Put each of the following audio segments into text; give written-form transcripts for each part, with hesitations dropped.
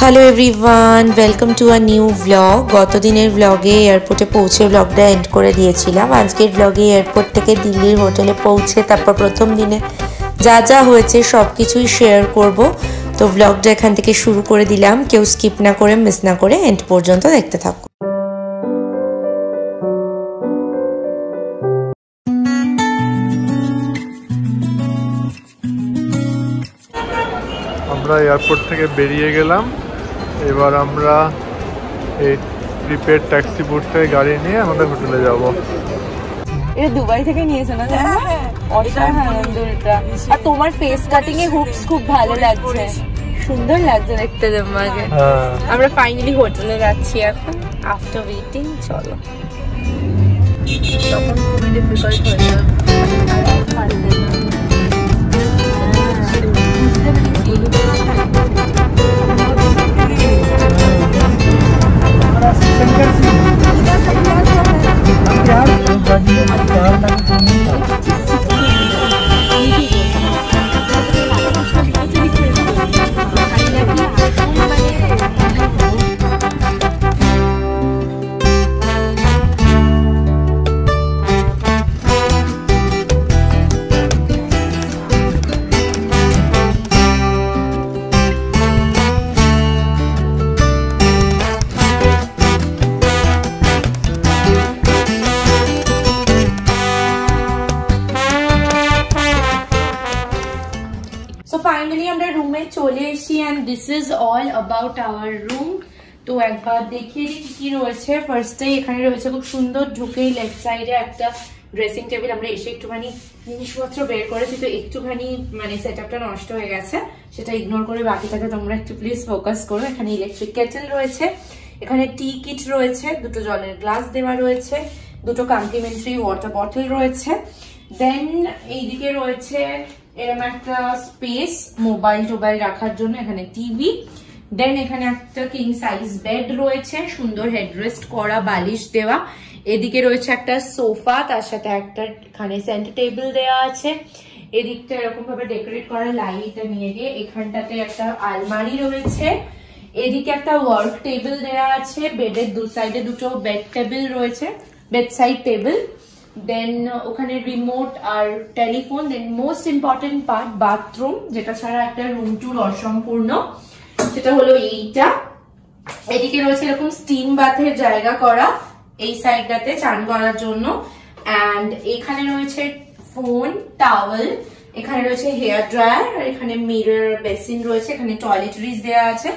Hello everyone, welcome to a new blog. গতদিনের ব্লগে এয়ারপোর্টে পৌঁছে ব্লগটা এন্ড করে দিয়েছিলাম। আজকের ব্লগে এয়ারপোর্ট থেকে দিল্লির হোটেলে পৌঁছে তারপর প্রথম দিনে যা যা হয়েছে সব কিছুই শেয়ার করব। তো ব্লগটা এখান থেকে শুরু করে দিলাম, কেউ স্কিপ না করে মিস না করে এন্ড পর্যন্ত দেখতে থাকুন। আমরা এয়ারপোর্ট থেকে বেরিয়ে গেলাম। এবার আমরা এই প্রিপেড ট্যাক্সি বুট থেকে গাড়ি নিয়ে আমাদের হোটেলে যাব। এটা দুবাই থেকে নিয়েছো না? অসাধারণ দুলটা। আর তোমার ফেস কাটিং এ হুপস খুব ভালো লাগছে, সুন্দর লাগছে দেখতে তোমাকে। আমরা ফাইনালি হোটেলে যাচ্ছি এখন আফটার ওয়েটিং। চলো, তখন খুবই ডিফিকাল্ট হয়ে যাবে। ফাইনালি আমরা রুমে চলে এসেছি and this is all about our room. তো একবার দেখিয়ে দিই কি রয়েছে। ফার্স্টেই এখানে রয়েছে খুব সুন্দর, ঢুকেই লেফট সাইডে একটা ড্রেসিং টেবিল। আমরা এসে একটুখানি জিনিসপত্র বের করেছি, তো একটুখানি মানে সেটআপটা নষ্ট হয়ে গেছে, সেটা ইগনোর করে বাকিটাকে তোমরা একটু প্লিজ ফোকাস করো। এখানে ইলেকট্রিক কেটেল রয়েছে, এখানে টি কিট রয়েছে, দুটো জলের গ্লাস দেওয়া রয়েছে, দুটো কমপ্লিমেন্টারি ওয়াটার বটল রয়েছে। দেন এইদিকে রয়েছে এরকম একটা স্পেস মোবাইল টোবাইল রাখার জন্য, এখানে টিভি। দেন এখানে একটা কিং সাইজ বেড রয়েছে, সুন্দর হেডরেস্ট করা, বালিশ দেওয়া। এদিকে রয়েছে একটা সোফা, তার সাথে একটা এখানে সেন্টার টেবিল দেওয়া আছে। এদিকটা এরকম ভাবে ডেকোরেট করা লাইট নিয়ে গিয়ে এখানটাতে একটা আলমারি রয়েছে। এদিকে একটা ওয়ার্ক টেবিল দেওয়া আছে, বেডের দু সাইডে দুটো বেড টেবিল রয়েছে, বেড সাইড টেবিল। দেন ওখানে রিমোট আর টেলিফোন। দেন মোস্ট ইম্পর্টেন্ট পার্ট বাথরুম, যেটা ছাড়া একটা রুম টুর অসম্পূর্ণ, সেটা হলো এইটা। এদিকে রয়েছে এরকম স্টিম বাথের জায়গা করা এই সাইডটাতে চান করার জন্য। অ্যান্ড এখানে রয়েছে ফোন, টাওয়েল, এখানে রয়েছে হেয়ার ড্রায়ার, আর এখানে মিরর বেসিন রয়েছে। এখানে টয়লেটরিজ দেওয়া আছে,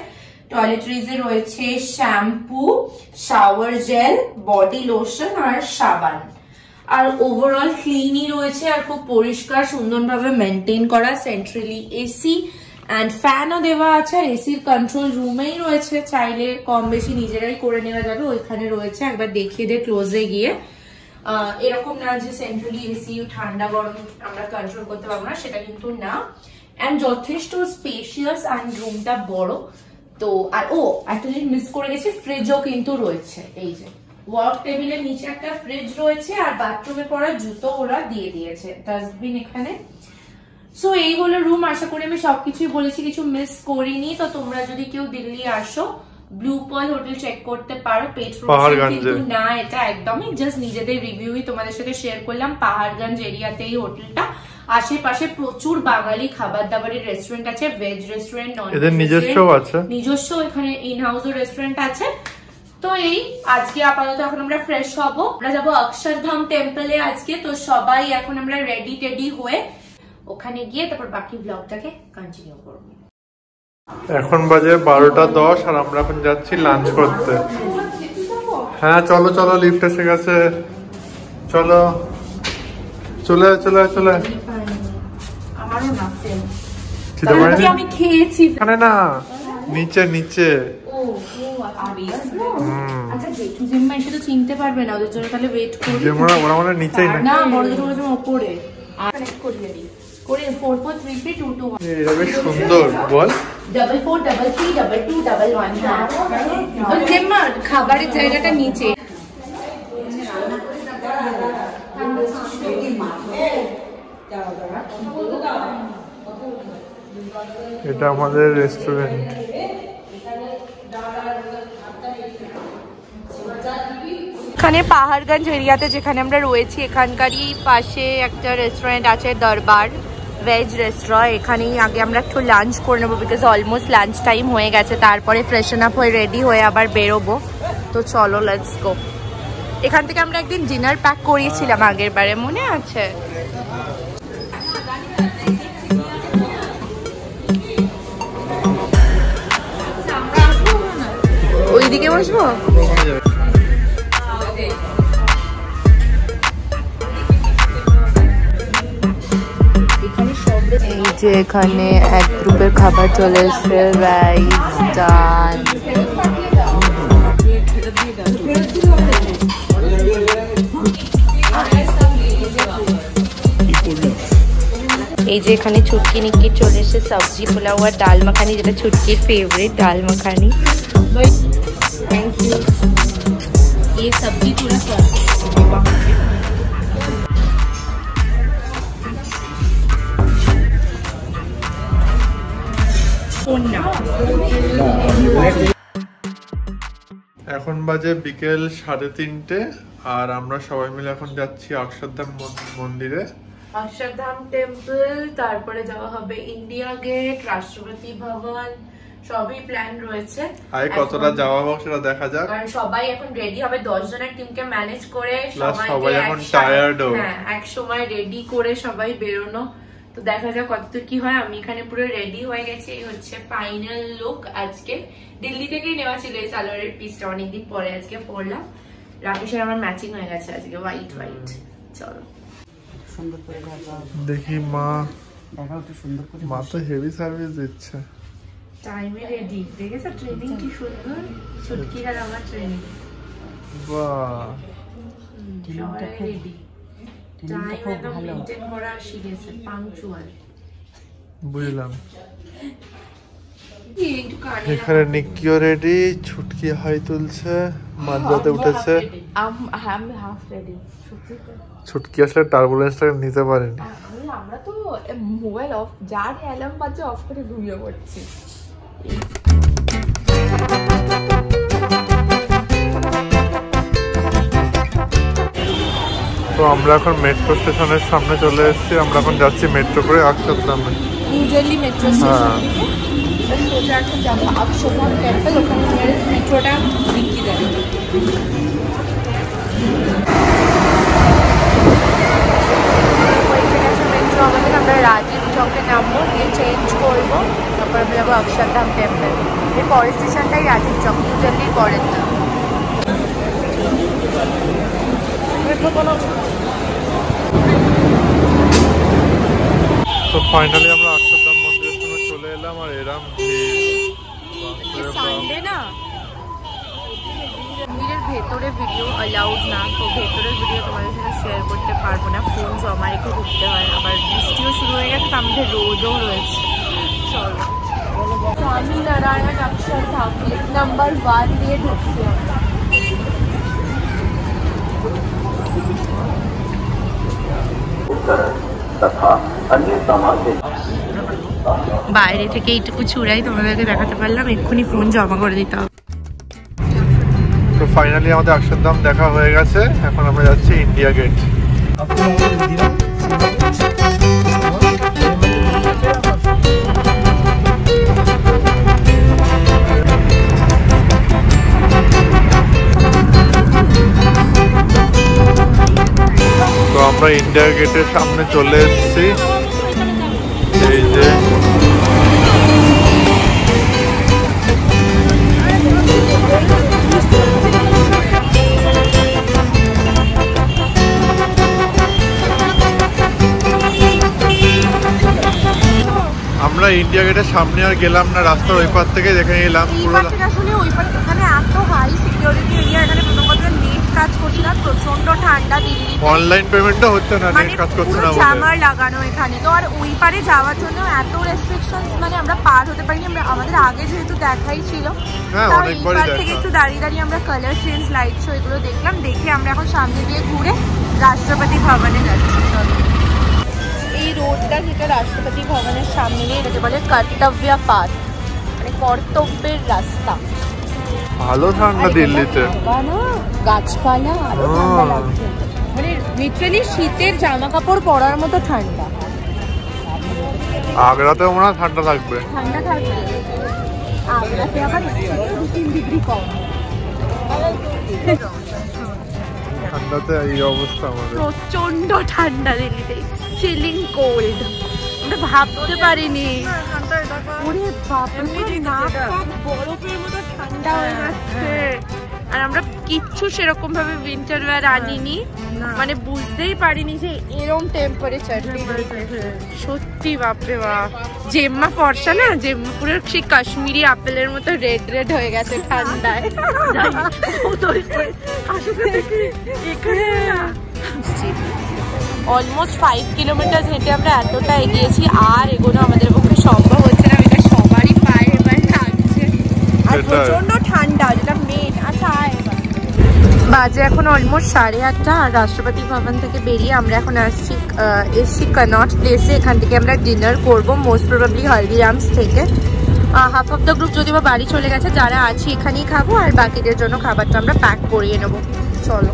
টয়লেটরিজে রয়েছে shampoo, shower gel, body lotion আর সাবান। আর ওভারঅল ক্লিনই রয়েছে আর খুব পরিষ্কার সুন্দরভাবে মেনটেন করা। সেন্ট্রালি এসি অ্যান্ড ফ্যানও দেওয়া আছে। এসির কন্ট্রোল রুমেই রয়েছে, চাইলে কম বেশি নিজেরাই করে নেওয়া যাবে, ওইখানে রয়েছে। একবার দেখিয়ে দে ক্লোজে গিয়ে। এরকম না যে সেন্ট্রালি এসি ঠান্ডা গরম আমরা কন্ট্রোল করতে পারবো না, সেটা কিন্তু না। অ্যান্ড যথেষ্ট স্পেশিয়াস অ্যান্ড রুমটা বড়। তো আর একটা জিনিস মিস করে গেছি, ফ্রিজও কিন্তু রয়েছে। এই যে ওয়ার্ক টেবিলের নিচে একটা ফ্রিজ রয়েছে, আর বাথরুমে পড়া জুতো ওরা দিয়ে দিয়েছে, ডাস্টবিন এখানে। সো এই হলো রুম। আশা করি আমি সবকিছুই বলেছি, কিছু মিস করিনি। তো তোমরা যদি কেউ দিল্লি আসো, ব্লু পার্ল হোটেল চেক করতে পারো। পেট কিন্তু না, এটা একদমই জাস্ট নিজেদের রিভিউই তোমাদের সাথে শেয়ার করলাম। পাহাড়গঞ্জ এরিয়াতে এই হোটেলটা। আশেপাশে প্রচুর বাঙালি খাবার দাবারের রেস্টুরেন্ট আছে, ভেজ রেস্টুরেন্ট, নন ভেজ নিজস্ব এখানে ইন হাউস রেস্টুরেন্ট আছে। তো এই আজকে আপাতত এখন আমরা ফ্রেশ হবো, আমরা যাবো অক্ষরধাম টেম্পলে আজকে। তো সবাই এখন আমরা রেডি টেডি হয়ে ওখানে গিয়ে তারপর বাকি ব্লগটাকে কন্টিনিউ করবো। এখন বাজে 12:10 আর আমরা এখন যাচ্ছি লাঞ্চ করতে। হ্যাঁ চলো চলো, লিফট এসে গেছে, চলো চলে চলে চলে। আমারও না আমি খেয়েছি এখানে না, নিচে নিচে। আচ্ছা জেঠু জিম্মা এসে তো চিনতে পারবে না, ওদের জন্য তাহলে ওয়েট করি। ওরা মানে নিচেই না, বড় জেঠু ওপরে কানেক্ট করি করে 443322 এটা বেশ সুন্দর। বল 44332211। জিম্মা খাবারের জায়গাটা নিচে। এটা আমাদের রেস্টুরেন্ট। এখানে পাহাড়গঞ্জ এরিয়াতে যেখানে আমরা রয়েছি এখানকারই পাশে একটা রেস্টুরেন্ট আছে দরবার ভেজ রেস্টুরেন্ট। এখানেই আগে আমরা একটু লাঞ্চ করে নেবো বিকজ অলমোস্ট লাঞ্চ টাইম হয়ে গেছে, তারপরে ফ্রেশন আপ হয়ে রেডি হয়ে আবার বেরোবো। তো চলো লেটস গো। এখান থেকে আমরা একদিন ডিনার প্যাক করিয়েছিলাম আগের বারে, মনে আছে? ওইদিকে বসবো। এই যে এখানে এক গ্রুপের খাবার চলে এসছে, রাইস, ডাল। এই যে এখানে ছুটকি নিক্কি চলে এসছে, সবজি পোলাও আর ডাল মাখানি, যেটা ছুটকির ফেভারিট ডাল মাখানি। Thank you. ये सब्जी पूरा এখন বাজে বিকেল 3:30 আর আমরা সবাই মিলে এখন যাচ্ছি অক্ষরধাম মন্দিরে। অক্ষরধাম টেম্পল, তারপরে যাওয়া হবে ইন্ডিয়া গেট, রাষ্ট্রপতি ভবন, সবই প্ল্যান রয়েছে। আগে কতটা যাওয়া হোক সেটা দেখা যাক। কারণ সবাই এখন রেডি হবে, 10 জনের টিমকে ম্যানেজ করে সবাই এখন টায়ার্ড। হ্যাঁ, এক সময় রেডি করে সবাই বেরোনো। তো দেখা যাক কতদূর কি হয়। আমি এখানে পুরো রেডি হয়ে গেছি, এই হচ্ছে ফাইনাল লুক। আজকে দিল্লি থেকেই নেওয়া ছিল এই সালোয়ারের পিসটা, অনেকদিন পরে আজকে পরলাম। রাকেশের আমার ম্যাচিং হয়ে গেছে আজকে, হোয়াইট হোয়াইট। চলো দেখি মা, মা তো হেভি সার্ভিস দিচ্ছে। টাইমে রেডি, দেখেছো ট্রেনিং কি সুন্দর, ছুটকি আর আমার ট্রেনিং। বাহ, সবাই রেডি, টাইম একদম মেইনটেইন করা শিখেছে, পাংচুয়াল। বুঝলাম। এখানে নিকিও রেডি, ছুটকি হাই তুলছে, মাঝরাতে উঠেছে। আমি হাফ রেডি। ছুটকি আসলে টার্বুলেন্সটা নিতে পারেনি। আমরা তো মোবাইল অফ, যার অ্যালার্ম বাজে অফ করে ঘুমিয়ে পড়ছি। তো আমরা এখন মেট্রো স্টেশনের সামনে চলে এসেছি। আমরা এখন যাচ্ছি মেট্রো করে অক্ষরধামে। নিউ দিল্লি মেট্রো স্টেশন থেকে সোজা এখন যাবো অক্ষরধাম টেম্পল, ওখানে মেট্রোটা দিল্লি যাবে। মেট্রো আমাদের, আমরা রাজীব চকে নামবো, গিয়ে চেঞ্জ করবো, তারপর আমরা যাবো অক্ষরধাম টেম্পল। এর পরের স্টেশনটাই রাজীব চক, নিউ দিল্লির পরেরটা। তো ফাইনালি আমরা অক্ষরধাম মন্দিরের সামনে চলে এলাম। আর এরম সানডে না, মন্দিরের ভেতরে ভিডিও অ্যালাউড না, তো ভেতরের ভিডিও তোমাদের সাথে শেয়ার করতে পারবো না, ফোন জমা রেখে ঢুকতে হয়। আবার বৃষ্টিও শুরু হয়ে গেছে, তার মধ্যে রোদও রয়েছে। চলো, স্বামীনারায়ণ অক্ষরধাম নাম্বার 1 দিয়ে ঢুকছি আমরা। বাইরে থেকে এইটুকু চূড়াই তোমাদেরকে দেখাতে পারলাম, এক্ষুনি ফোন জমা করে দিতে হবে। তো ফাইনালি আমাদের অক্ষরধাম দেখা হয়ে গেছে, এখন আমরা যাচ্ছি ইন্ডিয়া গেট। তো আমরা ইন্ডিয়া গেটের সামনে চলে এসেছি। এই যে আমরা ইন্ডিয়া গেটের সামনে আর গেলাম না, রাস্তার ওই পার থেকে দেখে নিলাম পুরো। আসলে ওই পারে এখানে এত হাই সিকিউরিটি এরিয়া, এখানে প্রথমত নেট কাজ করছে না, প্রচন্ড ঠান্ডা দিল্লি, অনলাইন পেমেন্টও হচ্ছে না, নেট কাজ করছে না, জামার লাগানো এখানে। তো আর ওই পারে যাওয়ার জন্য এত রেস্ট্রিকশনস, মানে আমরা পার হতে পারিনি। আমরা আমাদের আগে যেহেতু দেখাই ছিল, অনেকবারই থেকে একটু দাঁড়িয়ে দাঁড়িয়ে আমরা কালার চেঞ্জ, লাইট শো এগুলো দেখলাম। দেখে আমরা এখন সামনে দিয়ে ঘুরে রাষ্ট্রপতি ভবনে যাচ্ছি। এই রোডটা যেটা রাষ্ট্রপতি ভবনের সামনে, এটাকে বলে কর্তব্য পাথ, মানে কর্তব্যের রাস্তা। ভালো ঠান্ডা দিল্লিতে, গাছপালা আরো ঠান্ডা লাগছে, মানে লিটারালি শীতের জামা কাপড় পরার মতো ঠান্ডা। আগ্রাতেও মনে হয় ঠান্ডা থাকবে, ঠান্ডা থাকবে, আগ্রাতে আবার 2-3 ডিগ্রি কম। ঠান্ডাতে এই অবস্থা আমাদের, প্রচন্ড ঠান্ডা দিল্লিতে, চিলিং কোল্ড, আমরা ভাবতে পারিনি। ওরে বাপরে, নাক বরফের মতো ঠান্ডা হয়ে যাচ্ছে। আর আমরা কিচ্ছু সেরকম ভাবে উইন্টার ওয়্যার আনিনি, মানে বুঝতেই পারিনি যে এরকম টেম্পারেচার। সত্যি বাপরে বাপ, জেম্মা ফর্সা না, জেম্মা পুরো সেই কাশ্মীরি আপেলের মতো রেড রেড হয়ে গেছে ঠান্ডায়। অলমোস্ট 5 কিলোমিটার হেঁটে আমরা এতটা এগিয়েছি, আর এগোনো আমাদের পক্ষে সম্ভব হচ্ছে না। এটা সবারই পায়ে এবার লাগছে, আর প্রচন্ড ঠান্ডা, যেটা মেন। আচ্ছা বাজে এখন অলমোস্ট 8:30, আর রাষ্ট্রপতি ভবন থেকে বেরিয়ে আমরা এখন এসছি কনট প্লেসে। এখান থেকে আমরা ডিনার করবো, মোস্ট প্রবাবলি হলদিরামস থেকে। হাফ অফ দ্য গ্রুপ যদি বা বাড়ি চলে গেছে, যারা আছি এখানেই খাবো, আর বাকিদের জন্য খাবারটা আমরা প্যাক করিয়ে নেবো। চলো,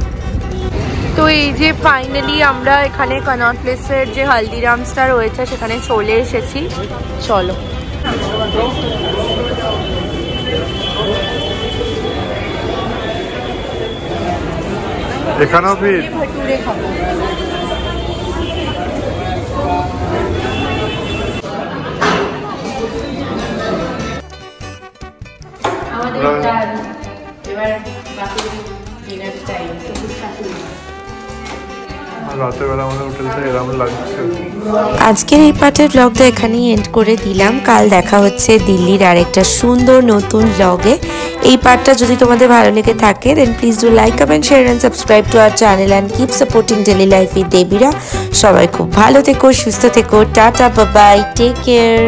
তো এই যে ফাইনালি আমরা এখানে কনট প্লেসের যে হলদিরামসটা রয়েছে সেখানে চলে এসেছি। চলো, এখানেও ভিড়। ভটুরে খাবো। এবার বাকি ডিনার টাইম। আজকের এই পার্টের ব্লগটা এখানেই এন্ড করে দিলাম। কাল দেখা হচ্ছে দিল্লির আরেকটা সুন্দর নতুন ব্লগে। এই পার্টটা যদি তোমাদের ভালো লেগে থাকে, then please do like, comment, share and subscribe to our channel and keep supporting daily life with দেবিরা। সবাই খুব ভালো থেকো, সুস্থ থেকো, tata, bye bye, take care.